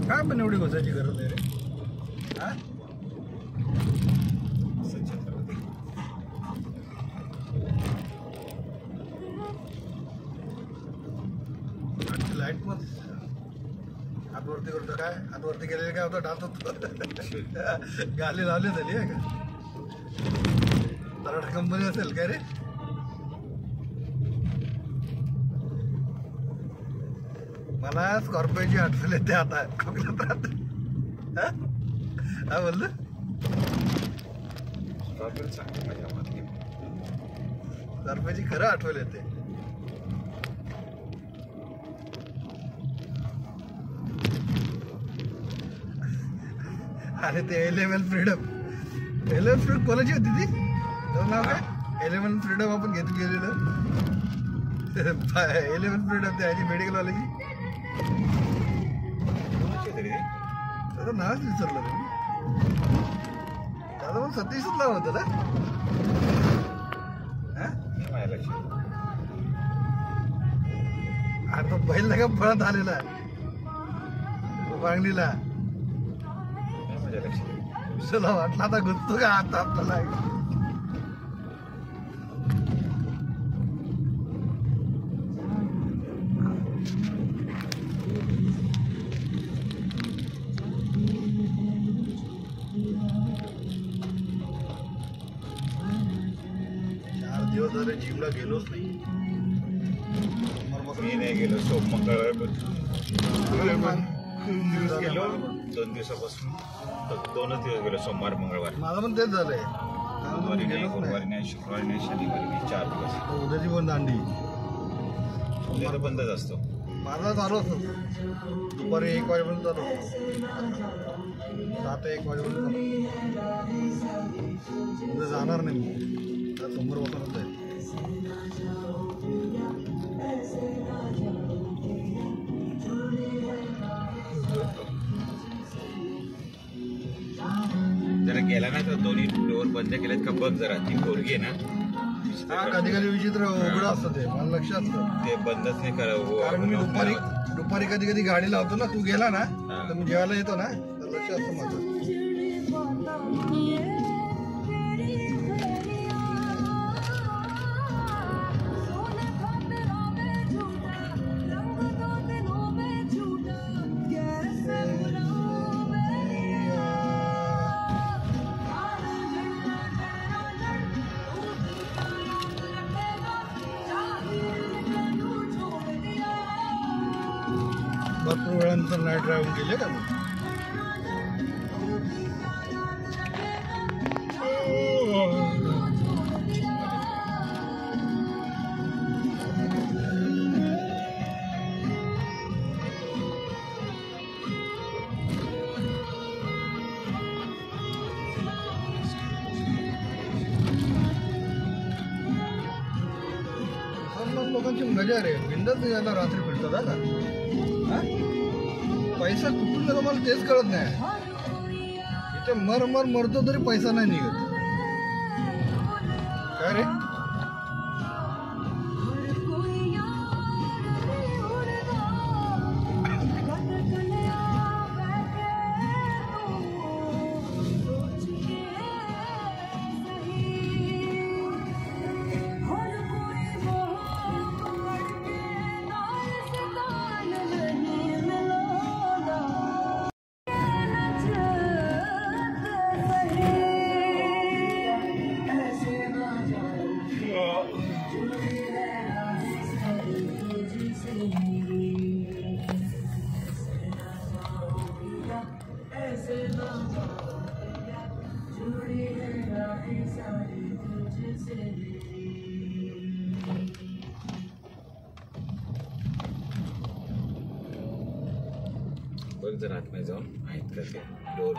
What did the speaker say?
काय पण एवढी घुसायची गरज आहे रे? हा लाईट पण हातवरती करतो काय? हातवरती गेलेले काय होतं डाल होतो गाली लावली झाली आहे का? तराट कंपनी असेल काय रे? मला स्कॉर्पिओची आठवण येते आता कोकणात राहत. हा बोललं स्कॉर्पिओची खरं आठवण येते. आणि ते 11 फ्रीडम कोणाची होती ती? नाव काय? 11 फ्रीडम आपण घेत गेलेलं 11 फ्रीडम ते ह्याची मेडिकलवाल्याची त्याचं नावच विसरलं तुम्ही. त्याचं पण सतीशच नाव होतं ना? आता बैल का पळत आलेला वांगणीला चला वाटलं आता गुंततो का आता आपल्याला. 4 दिवस झाले जिमला गेलोच नाही. मी नाही गेलो. सोम मंगळवार 2 दिवस गेलो. 2 दिवसापासून 2च दिवस गेलो. सोमवार मंगळवार. माझं पण तेच झालंय. गुरुवारी नाही, गुरुवारी नाही, शुक्रवारी नाही, शनिवारी नाही. 4 दिवस. उद्याची पण दांडी उद्या तर बंदच असतो. माझा चालू असतो दुपारी 1 वाजेपर्यंत चालू असतो. 7 ते 1 वाजेपर्यंत उद्या जाणार नाही मी. समोर बसूनच आहे. जरा गेला ना तर दोन्ही डोअर बंद केलेत का बघ जरा. ती पोरगी आहे ना कधी कधी विचित्र उघडं असतं ते मला लक्ष असतं. ते बंदच नाही कारण मी दुपारी कधी कधी गाडी लावतो ना. तू गेला ना तर मी जेवायला येतो ना तर लक्ष असतं माझं. भरपूर वेळानंतर नाईट ड्रायव्हिंग केले का मी. लोकांची मजा रे. बिंदास यायला रात्री फिरतात का? पैसा कुठून येतो मला तेच कळत नाही. इथे मरतो तरी पैसा नाही निघत काय रे. बघ जरा आतमध्ये जाऊन आहेत का ते डोर